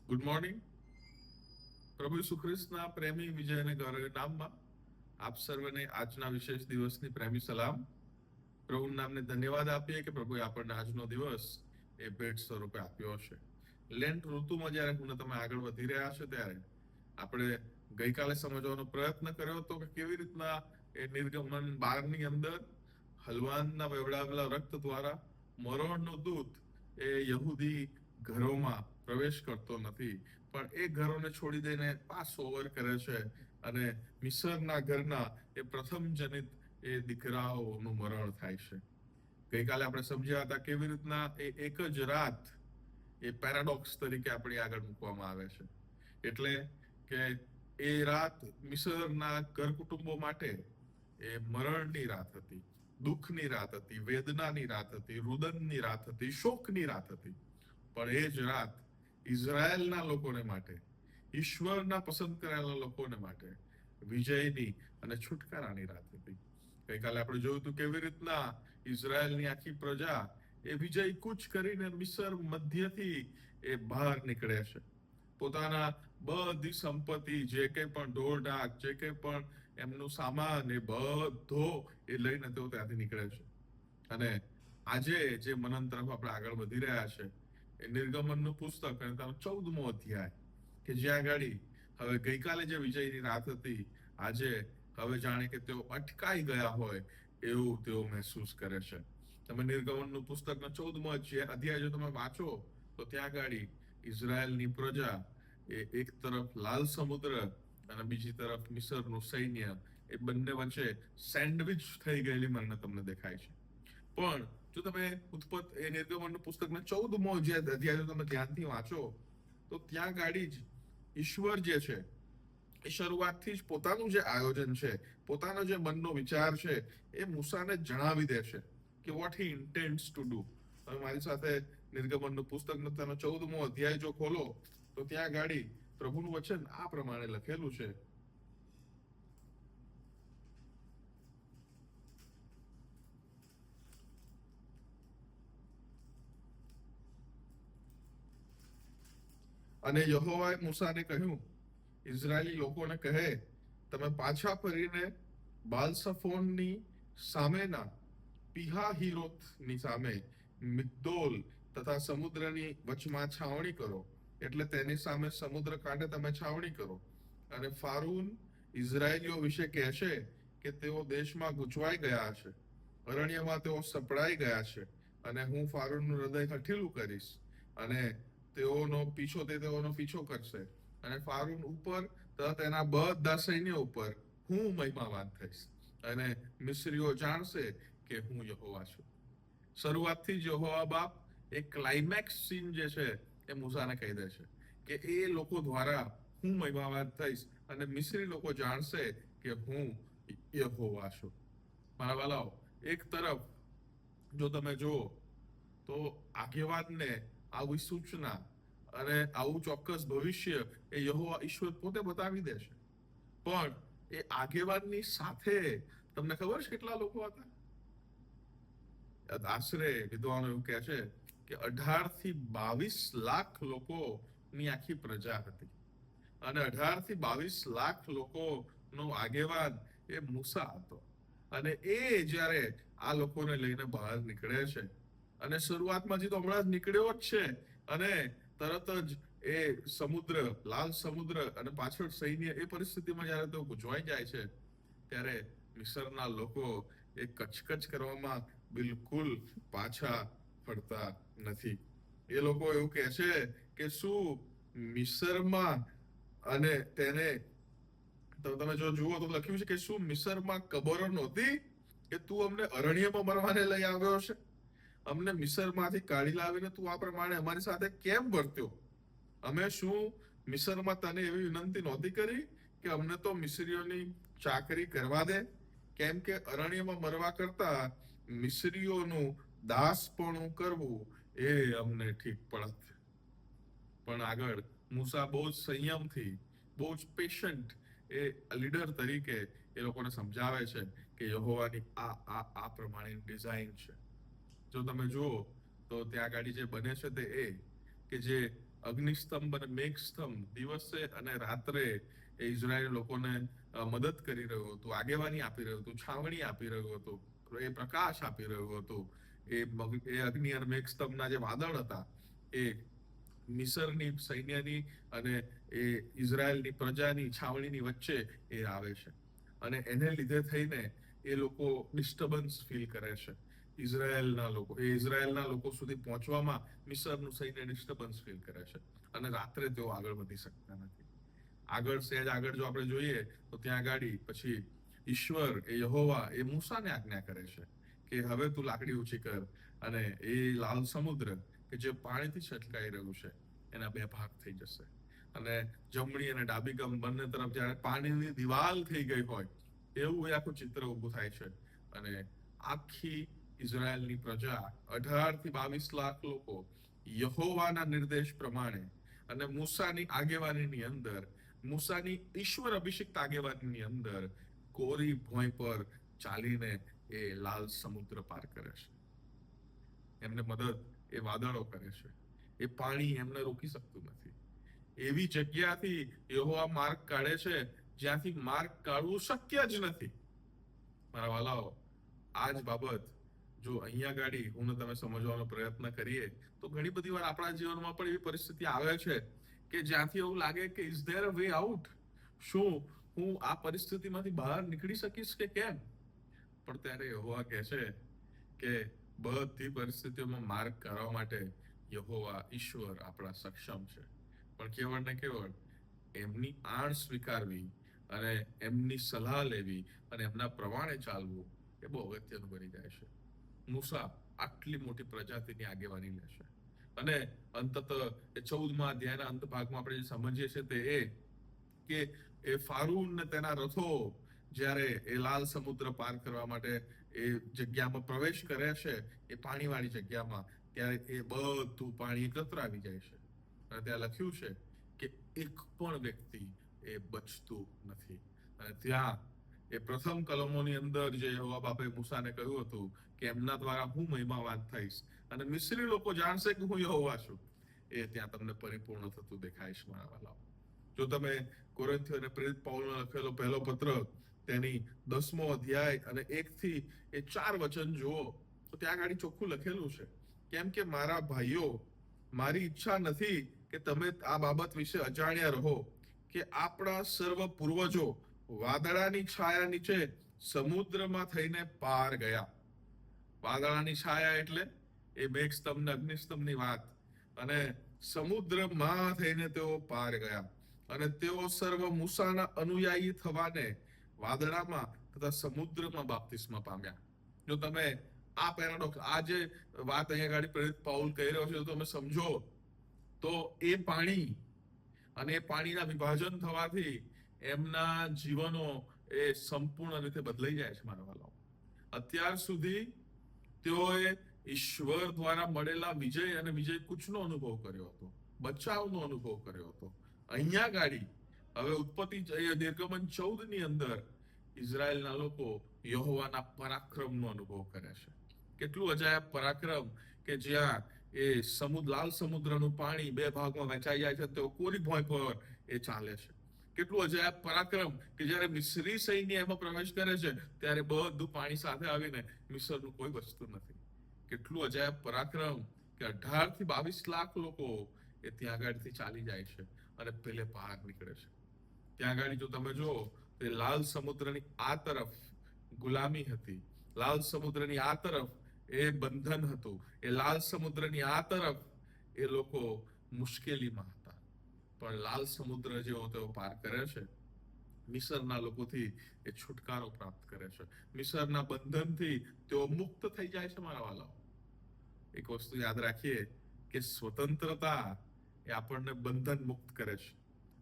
Good morning. પ્રભુ ઈસુ ખ્રિસ્તના પ્રેમી વિજય અને ગૌરવ નામમાં આપ સર્વને આજના વિશેષ દિવસની પ્રેમી સલામ. પ્રભુના નામને ધન્યવાદ આપીએ કે પ્રભુએ આપણને આજનો દિવસ એ ભેટ સ્વરૂપે આપ્યો હશે. લેન્ટ ઋતુમાં જ્યારે હું તમે આગળ વધી રહ્યા છો ત્યારે આપણે ગઈકાલે સમજવાનો પ્રયત્ન કર્યો હતો કે કેવી રીતના એ નિર્ગમન 12 ની અંદર હલવાનના વેવડાવેલા રક્ત દ્વારા મરણનો દૂત એ યહૂદી ઘરોમાં પ્રવેશ કરતો નથી, પણ એ ઘરોને છોડી દઈને પાસ ઓવર કરે છે અને મિસરના ઘરના એ પ્રથમ જનિત એ દીકરાઓનું મરણ થાય છે. ગઈકાલે આપણે સમજ્યા હતા કેવી રીતના એ એક જ રાત એ પેરાડોક્સ તરીકે આપણી આગળ મૂકવામાં આવે છે. એટલે કે એ રાત મિસરના ઘર કુટુંબો માટે એ મરણની રાત હતી, દુઃખની રાત હતી, વેદનાની રાત હતી, રુદનની રાત હતી, શોકની રાત હતી. પણ એ જ રાત ઇઝરાયેલના લોકોને માટે, ઈશ્વરના પસંદ કરેલા લોકોને માટે વિજયની અને છુટકારાની રાત હતી. ગઈકાલે આપણે જોયું હતું કેવી રીતના ઇઝરાયેલની આખી પ્રજા એ વિજય કૂચ કરીને મિસર મધ્યથી એ બહાર નીકળે છે. પોતાના બધી સંપત્તિ, જે કંઈ પણ ઢોર ઢાક, જે કંઈ પણ એમનું સામાન, એ બધો એ લઈને તેઓ ત્યાંથી નીકળે છે. અને આજે જે મનન તરફ આપણે આગળ વધી રહ્યા છે એ નિર્ગમનનું પુસ્તક અને તેનો 14મો અધ્યાય, કે જ્યાં ગાડી હવે ગઈકાલે જે વિજયની રાત હતી, આજે હવે જાણે કે તેઓ અટકાઈ ગયા હોય એવું તેઓ મહેસૂસ કરે છે. તમે નિર્ગમનનું પુસ્તકનો 14મો અધ્યાય જો તમે વાંચો તો ત્યાં ગાડી ઇઝરાયલની પ્રજા એ એક તરફ લાલ સમુદ્ર અને બીજી તરફ મિસરનું સૈન્ય એ બંને વચ્ચે સેન્ડવિચ થઈ ગયેલી મને તમને દેખાય છે. પણ જો તમે એ નિર્ગમનનું પુસ્તકના 14મો અધ્યાય તમે ધ્યાનથી વાંચો તો ત્યાં ગાડી જ ઈશ્વર જે છે એ શરૂઆતથી જ પોતાનું જે આયોજન છે, પોતાનો જે મનનો વિચાર છે એ મૂસાને જણાવી દે છે કે વોટ હી ઇન્ટેન્ડ્સ ટુ ડુ. તમે મારી સાથે નિર્ગમનનું પુસ્તકનો તેનો 14મો અધ્યાય જો ખોલો તો ત્યાં ગાડી પ્રભુનું વચન આ પ્રમાણે લખેલું છે. અને યહોવાએ મૂસાને કહ્યું, ઇઝરાયેલી લોકોને કહે, તમે પાછા ફરીને બાલસફોનની સામેના પિહાહીરોથની સામે મિગ્દોલ તથા સમુદ્રની વચમાં છાવણી કરો. એટલે તેની સામે સમુદ્ર કાંઠે તમે છાવણી કરો. અને ફારૂન ઇઝરાયેલીઓ વિશે કહેશે કે તેઓ દેશમાં ગૂંચવાઈ ગયા છે, અરણ્યમાં તેઓ સપડાઈ ગયા છે, અને હું ફારૂનનું હૃદય હઠીલું કરીશ અને તેઓનો પીછો કરશે, અને ફારૂન ઉપર તથા તેના બધા સૈન્ય ઉપર હું મહિમાવાન થઈશ, અને મિસ્રીઓ જાણશે કે હું યહોવા છું. શરૂઆતથી જ યહોવા બાપ એક ક્લાઇમેક્સ સીન જે છે એ મૂસાને કહી દે છે કે એ લોકો દ્વારા હું મહિમાવાન થઈશ અને મિસ્રી લોકો જાણશે કે હું યહોવા છું. મારા વાલાઓ, એક તરફ જો તમે જુઓ તો આગેવાનને આવી સૂચના અને આવું ચોક્કસ ભવિષ્ય એ યહોવા ઈશ્વર પોતે બતાવી દે છે. પણ એ આગેવાનની સાથે તમને ખબર છે કેટલા લોકો હતા? આશરે વિદ્વાનો એવું કહે છે કે 18 થી 22 લાખ લોકોની આખી પ્રજા હતી. અને 18 થી 22 લાખ લોકોનો આગેવાન એ મૂસા હતો. અને એ જ્યારે આ લોકોને લઈને બહાર નીકળે છે, અને શરૂઆતમાં તો હમણાં જ નીકળ્યો જ છે, અને તરત જ એ સમુદ્ર, લાલ સમુદ્ર અને પાછળ સૈન્ય, એ પરિસ્થિતિમાં જ્યારે તેઓ ગૂંચવાઈ જાય છે ત્યારે મિસરના લોકો એ કચકચ કરવામાં બિલકુલ પાછા ફરતા નથી. એ લોકો એવું કહે છે કે શું મિસરમાં, અને તેને તમે જો જુઓ તો લખ્યું છે કે શું મિસરમાં કબરો નહોતી કે તું અમને અરણ્યમાં મરવાને લઈ આવ્યો છે? અમને મિસરમાંથી કાઢી લાવીને તું આ પ્રમાણે અમારી સાથે કેમ વર્ત્યો? અમે શું મિસરમાં તને એવી વિનંતી નહોતી કરી કે અમને તો મિસરીઓની ચાકરી કરવા દે? કેમ કે અરણ્યમાં મરવા કરતા મિસરીઓનું દાસપણું કરવું એ અમને ઠીક પડત. પણ આગળ મૂસા બહુ જ સંયમથી, બહુ જ પેશન્ટ એ લીડર તરીકે એ લોકોને સમજાવે છે કે યહોવાની આ પ્રમાણેની ડિઝાઇન છે. જો તમે જુઓ તો ત્યાં ગાડી જે બને છે તે એ કે જે અગ્નિસ્તંભ અને મેઘસ્તંભ દિવસે અને રાત્રે એ ઇઝરાયેલ લોકોને મદદ કરી રહ્યું હતું, આગેવાની આપી રહ્યું હતું, છાવણી આપી રહ્યું હતું, એ પ્રકાશ આપી રહ્યું હતું. એ અગ્નિ અને મેઘસ્તંભના જે વાદળ હતા એ મિસરની સૈન્યની અને એ ઇઝરાયેલની પ્રજાની છાવણીની વચ્ચે એ આવે છે. અને એને લીધે થઈને એ લોકો ડિસ્ટર્બન્સ ફીલ કરે છે. ઇઝરાયેલના લોકો સુધી પહોંચવામાં મિસરનું સૈન્ય ડિસ્ટર્બન્સ ફીલ કરે છે અને રાત્રે તેઓ આગળ વધી શકતા નથી. સહેજ આગળ જો આપણે જોઈએ તો ત્યાં ગાડી પછી ઈશ્વર એ યહોવા એ મૂસાને આજ્ઞા કરે છે કે હવે તું લાકડી ઊંચી કર અને એ લાલ સમુદ્ર કે જે પાણીથી છલકાઈ રહ્યું છે એના બે ભાગ થઈ જશે. અને જમણી અને ડાબી બંને તરફ જ્યારે પાણીની દિવાલ થઈ ગઈ હોય એવું એ આખું ચિત્ર ઊભું થાય છે. અને આખી ઇઝરાયેલની પ્રજા 18 થી 22 લાખ લોકો યહોવાના નિર્દેશ પ્રમાણે અને મૂસાની આગેવાનીની અંદર, મૂસાની ઈશ્વર અભિષિક્ત આગેવાનીની અંદર કોરી ભોંય પર ચાલીને એ લાલ સમુદ્ર પાર કરે છે. એમને મદદ એ વાદળો કરે છે. એ પાણી એમને રોકી શકતું નથી. એવી જગ્યાથી યહોવા માર્ગ કાઢે છે જ્યાંથી માર્ગ કાઢવું શક્ય જ નથી. મારા વાલાઓ, આ જ બાબત જો અહીંયા ગાડી હું તમે સમજવાનો પ્રયત્ન કરીએ તો ઘણી બધી વાર આપણા જીવનમાં પણ એવી પરિસ્થિતિ આવે છે કે જ્યાંથી એવું લાગે કે is there a way out? શું હું આ પરિસ્થિતિમાંથી બહાર નીકળી શકીશ કે કેમ? પણ ત્યારે યહોવા કહે છે કે બધી પરિસ્થિતિઓમાં માર્ગ કરવા માટે યહોવા ઈશ્વર આપણા સક્ષમ છે. પણ કેવળ ને કેવળ એમની આણ સ્વીકારવી અને એમની સલાહ લેવી અને એમના પ્રમાણે ચાલવું એ બહુ અગત્યનું બની જાય છે. મૂસા આટલી મોટી પ્રજાતિની આગેવાની લેશે અને અંતત એ 14મા અધ્યાયના અંત ભાગમાં આપણે જે સમજીએ છીએ તે એ કે એ ફારૂન ને તેના રથો જ્યારે એ લાલ સમુદ્ર પાર કરવા માટે એ જગ્યામાં પ્રવેશ કરે છે, એ પાણીવાળી જગ્યામાં, ત્યારે એ બધું પાણી એકત્ર આવી જાય છે. અને ત્યાં લખ્યું છે કે એક પણ વ્યક્તિ એ બચતું નથી. અને ત્યાં એ પ્રથમ કલમોની અંદર જે યહોવા બાપે મૂસાને કહ્યું હતું કે એમના દ્વારા હું મહિમાવાન થઈશ અને મિસ્રી લોકો જાણશે કે હું યહોવા છું, એ ત્યાં તમને પરિપૂર્ણ થતું દેખાય છે મારા વાલાઓ. જો તમે કોરિન્થીયોને પ્રેરિત પૌલનો લખેલો પહેલો પત્ર તેની 10મો અધ્યાય અને 1 થી 4 વચન જુઓ તો ત્યાં આગળ ચોખ્ખું લખેલું છે, કેમ કે મારા ભાઈઓ, મારી ઈચ્છા નથી કે તમે આ બાબત વિશે અજાણ્યા રહો કે આપણા સર્વ પૂર્વજો વાદળાની છાયા નીચે સમુદ્રમાં થઈને પાર ગયા. વાદળાની છાયા એટલે એ મેઘસ્તંભ ને અગ્નિસ્તંભની વાત. અને સમુદ્રમાં થઈને તેઓ પાર ગયા અને તેઓ સર્વ મૂસાના અનુયાયી થવાને વાદળામાં તથા સમુદ્રમાં બાપ્તિસ્મા પામ્યા. જો તમે આ પેરાડોક્સ, આ જે વાત અહીંયા ગાડી પ્રેરિત પૌલ કહી રહ્યો છે, તો તમે સમજો તો એ પાણી અને એ પાણીના વિભાજન થવાથી એમના જીવનો એ સંપૂર્ણ રીતે બદલાઈ જાય છે મારા વાલાઓ. અત્યાર સુધી તેઓએ ઈશ્વર દ્વારા મળેલા વિજય અને વિજય કુચનો અનુભવ કર્યો હતો, બચાવનો અનુભવ કર્યો હતો. અહીંયા ગાડી હવે ઉત્પત્તિ નિર્ગમન 14 ની અંદર ઇઝરાયેલના લોકો યહોવાના પરાક્રમનો અનુભવ કરે છે. કેટલું અજાયબ પરાક્રમ કે જ્યાં એ લાલ સમુદ્રનું પાણી 2 ભાગમાં વહેંચાઈ જાય છે, તેઓ કોરી ભોંય પર એ ચાલે છે. કેટલું અજાયબ પરાક્રમ કે જ્યારે મિસ્રી સૈન્ય એમાં પ્રવેશ કરે છે ત્યારે બધું પાણી સાથે આવીને મિસરનું કોઈ વસ્તુ નથી. કેટલું અજાયબ પરાક્રમ કે 18 થી 22 લાખ લોકો એ ત્યાં આગળથી ચાલી જાય છે અને પેલે પાર નીકળે છે. ત્યાં આગળ જો તમે જો તો લાલ સમુદ્રની આ તરફ ગુલામી હતી, લાલ સમુદ્રની આ તરફ એ બંધન હતું, એ લાલ સમુદ્રની આ તરફ એ લોકો મુશ્કેલીમાં હતા. પણ લાલ સમુદ્ર જેવો તેઓ પાર કરે છે, મિસરના લોકોથી એ છુટકારો પ્રાપ્ત કરે છે, મિસરના બંધનથી તેઓ મુક્ત થઈ જાય છે મારા વાલાઓ. એક વસ્તુ યાદ રાખીએ કે સ્વતંત્રતા એ આપણને બંધન મુક્ત કરે છે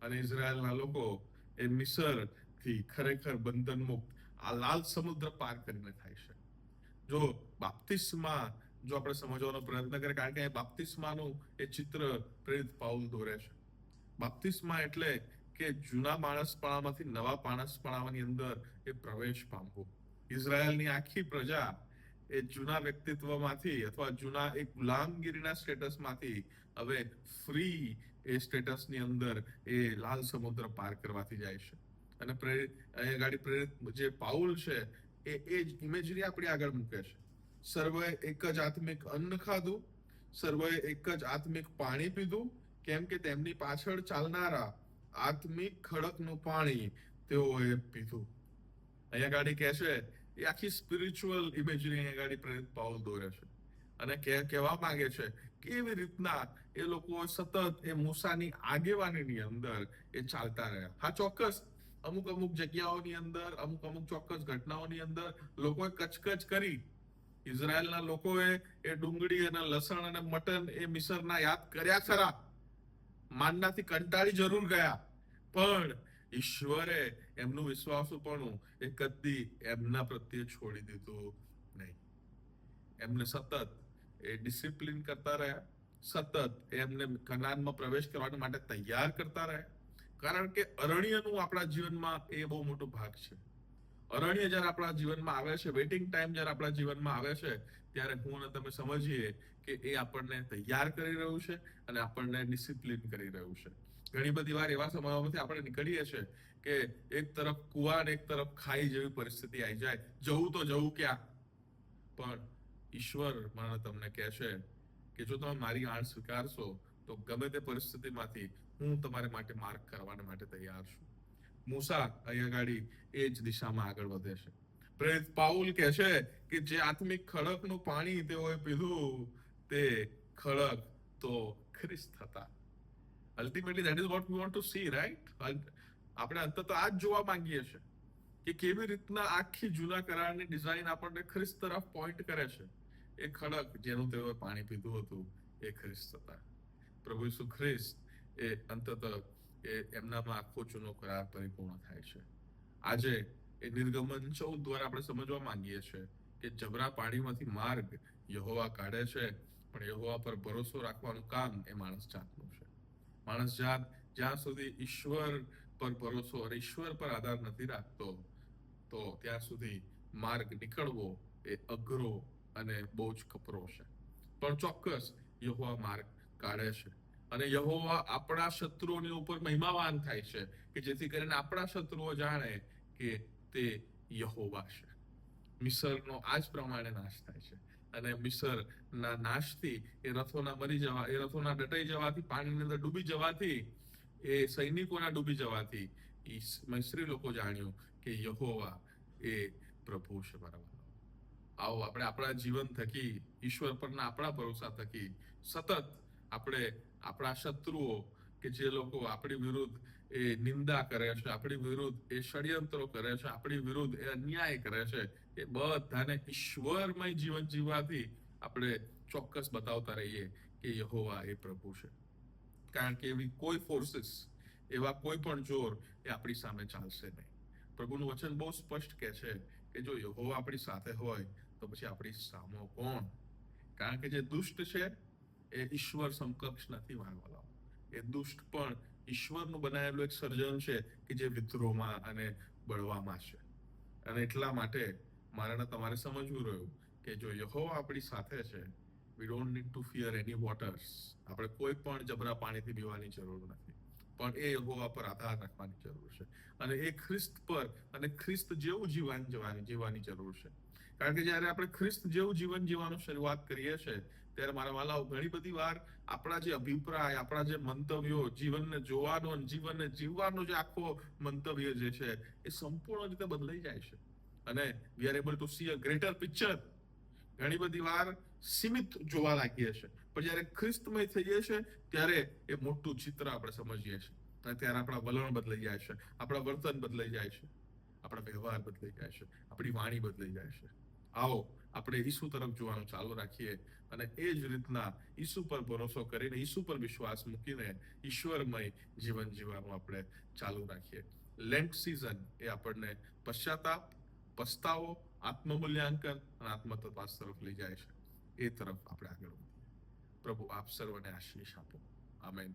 અને ઇઝરાયેલના લોકો એ મિસર થી ખરેખર બંધન મુક્ત આ લાલ સમુદ્ર પાર કરીને થાય છે. જો બાપ્તિસ્મા જો આપણે સમજવાનો પ્રયત્ન કરીએ, કારણ કે બાપ્તિસ્માનું એ ચિત્ર પ્રેરિત પૌલ દોરે છે. બાપ્તિસ્મા એટલે કે જૂના માણસપણામાંથી નવા માણસપણાની અંદર એ પ્રવેશ પામવો. ઇઝરાયેલની આખી પ્રજા એ જૂના વ્યક્તિત્વમાંથી અથવા જૂના એક ગુલામગીરીના સ્ટેટસમાંથી હવે ફ્રી એ સ્ટેટસની અંદર એ લાલ સમુદ્ર પાર કરવાથી જાય છે. અને પ્રેરિત અહીંયા ગાડી પ્રેરિત જે પાઉલ છે એ જ ઇમેજરી આપણી આગળ મૂકે છે. સર્વે એક જ આત્મિક અન્ન ખાધું, સર્વે એક જ આત્મિક પાણી પીધું, કેમ કે તેમની પાછળ ચાલનારા આત્મિક ખડકનું પાણી તેઓએ પીધું. અહીંયા ગાડી કહે છે એ આખી સ્પિરિચ્યુઅલ ઇમેજરી અહીંયા ગાડી પ્રેરિત પાઉલ દોરે છે અને કહેવા માંગે છે કે એવી રીતના એ લોકો સતત એ મૂસાની આગેવાનીની અંદર એ ચાલતા રહ્યા. હા, ચોક્કસ અમુક અમુક જગ્યાઓની અંદર અમુક અમુક ચોક્કસ ઘટનાઓની અંદર લોકોએ કચકચ કરી. ઇઝરાયલના લોકોએ એ ડુંગળી અને લસણ અને મટન એ મિસરના યાદ કર્યા ખરા, માનનાથી કંટાળી જરૂર ગયા, પણ ઈશ્વરે એમનું વિશ્વાસુપણું એ કદી એમના પ્રત્યે છોડી દીધું નહીં. એમને સતત એ ડિસિપ્લિન કરતા રહ્યા, સતત એમને કનાનમાં પ્રવેશ કરવા માટે તૈયાર કરતા રહ્યા. કારણ કે અરણ્યનું આપણા જીવનમાં એ બહુ મોટો ભાગ છે. અરણ્ય જ્યારે આપણા જીવનમાં આવે છે, વેઇટિંગ ટાઈમ જ્યારે આપણા જીવનમાં આવે છે, ત્યારે હું અને તમે સમજીએ કે એ આપણને તૈયાર કરી રહ્યું છે અને આપણને ડિસિપ્લિન કરી રહ્યું છે. ઘણી બધી વાર એવા સમયોમાંથી આપણે નીકળીએ છીએ કે એક તરફ કુવા અને એક તરફ ખાઈ જેવી પરિસ્થિતિ આવી જાય, જવું તો જવું ક્યાં. પણ ઈશ્વર મને તમને કહે છે કે જો તમે મારી આણ સ્વીકારશો તો ગમે તે પરિસ્થિતિમાંથી હું તમારે માટે માર્ગ કરવા માટે તૈયાર છું. મૂસા અહીંયા ગાડી એ જ દિશામાં આગળ વધે છે. પ્રેરિત પાઉલ કહે છે કે જે આત્મિક ખડકનું પાણી તેઓએ પીધું તે ખડક તો ખ્રિસ્ત હતા. Ultimately that is what we want to C, right? આપણે અંતત આ જ જોવા માંગીએ છીએ કે કેવી રીતના આખી જૂના કરારની ડિઝાઇન આપણને ખ્રિસ્ત તરફ પોઈન્ટ કરે છે. એ ખડક જેનું તેઓએ પાણી પીધું હતું એ ખ્રિસ્ત હતા. પ્રભુ ઈસુ ખ્રિસ્ત એ અંતત એ એમનામાં આખો જૂનો કરાર પરિપૂર્ણ થાય છે. આજે એ નિર્ગમન 14 દ્વારા આપણે સમજવા માંગીએ છીએ કે જબરા પાણીમાંથી માર્ગ યહોવા કાઢે છે, પણ યહોવા પર ભરોસો રાખવાનું કામ એ માણસ જાતનું છે. માણસ જાત જ્યાં સુધી ઈશ્વર પર ભરોસો અને ઈશ્વર પર આધાર નથી રાખતો તો ત્યાં સુધી માર્ગ નીકળવો એ અઘરો અને બહુ જ કપરો છે. પણ ચોક્કસ યહોવા માર્ગ કાઢે છે અને યહોવા આપણા શત્રુઓની ઉપર મહિમાવાન થાય છે કે જેથી કરીને આપણા શત્રુઓ જાણે કે તે યહોવા છે. મિસરનો આ જ પ્રમાણે નાશ થાય છે અને મિસરના નાશથી એ રથોના મરી જવા, એ રથોના દટાઈ જવાથી, પાણીની અંદર ડૂબી જવાથી, એ સૈનિકોના ડૂબી જવાથી મિસ્રી લોકો જાણ્યું કે યહોવા એ પ્રભુ છે. બરાબર. આવો આપણે આપણા જીવન થકી, ઈશ્વર પરના આપણા ભરોસા થકી સતત આપણે આપણા શત્રુઓ કે જે લોકો આપણી વિરુદ્ધ એ નિંદા કરે છે, આપણી વિરુદ્ધ એ ષડયંત્રો કરે છે, આપણી વિરુદ્ધ એ અન્યાય કરે છે, એ બધાને ઈશ્વરમય જીવન જીવવાથી આપણે ચોક્કસ બતાવતા રહીએ કે યહોવા એ પ્રભુ છે. કારણ કે એવી કોઈ ફોર્સિસ, એવા કોઈ પણ જોર એ આપણી સામે ચાલશે નહીં. પ્રભુનું વચન બહુ સ્પષ્ટ કહે છે કે જો યહોવા આપણી સાથે હોય તો પછી આપણી સામો કોણ? કારણ કે જે દુષ્ટ છે એ ઈશ્વર સમકક્ષ નથી માનવાલાઓ. એ દુષ્ટ પણ ઈશ્વરનું બનાવેલું એક સર્જન છે કે જે વિદ્રોહમાં અને બળવામાં છે. અને એટલા માટે મારે તમારે સમજવું રહ્યું કે જો યહોવા આપણી સાથે છે, we don't need to fear any waters. આપણે કોઈ પણ જબરા પાણીથી બીવાની જરૂર નથી, પણ એ યહોવા પર આધાર રાખવાની જરૂર છે અને એ ખ્રિસ્ત પર અને ખ્રિસ્ત જેવું જીવવાની જરૂર છે. કારણ કે જ્યારે આપણે ખ્રિસ્ત જેવું જીવન જીવવાનું શરૂઆત કરીએ છીએ ત્યારે મારા વાલાઓ ઘણી બધી વાર આપણા જે અભિપ્રાય, આપણા જે મંતવ્યો, જીવનને જોવાનો અને જીવનને જીવવાનો જે આખો મંતવ્ય જે છે એ સંપૂર્ણ રીતે બદલાઈ જાય છે અને we are able to C a greater picture. ઘણી બધી વાર સીમિત જોવા લાગીએ છીએ, પણ જ્યારે ખ્રિસ્તમય થઈએ છીએ ત્યારે એ મોટું ચિત્ર આપણે સમજીએ છીએ અને ત્યારે આપણા વલણ બદલાઈ જાય છે, આપણા વર્તન બદલાઈ જાય છે, આપણા વ્યવહાર બદલાઈ જાય છે, આપણી વાણી બદલાઈ જાય છે. આવો આપણે ઈસુ તરફ જોવાનું ચાલુ રાખીએ અને એ જ રીતના ઈસુ પર ભરોસો કરીને, ઈસુ પર વિશ્વાસ મૂકીને ઈશ્વરમય જીવન જીવવાનું આપણે ચાલુ રાખીએ. લેન્ટ સિઝન એ આપણને પશ્ચાતાપ, પસ્તાવો, આત્મમૂલ્યાંકન અને આત્મતપાસ તરફ લઈ જાય છે. એ તરફ આપણે આગળ વધીએ. પ્રભુ આપ સર્વને આશીષ આપો. આમેન.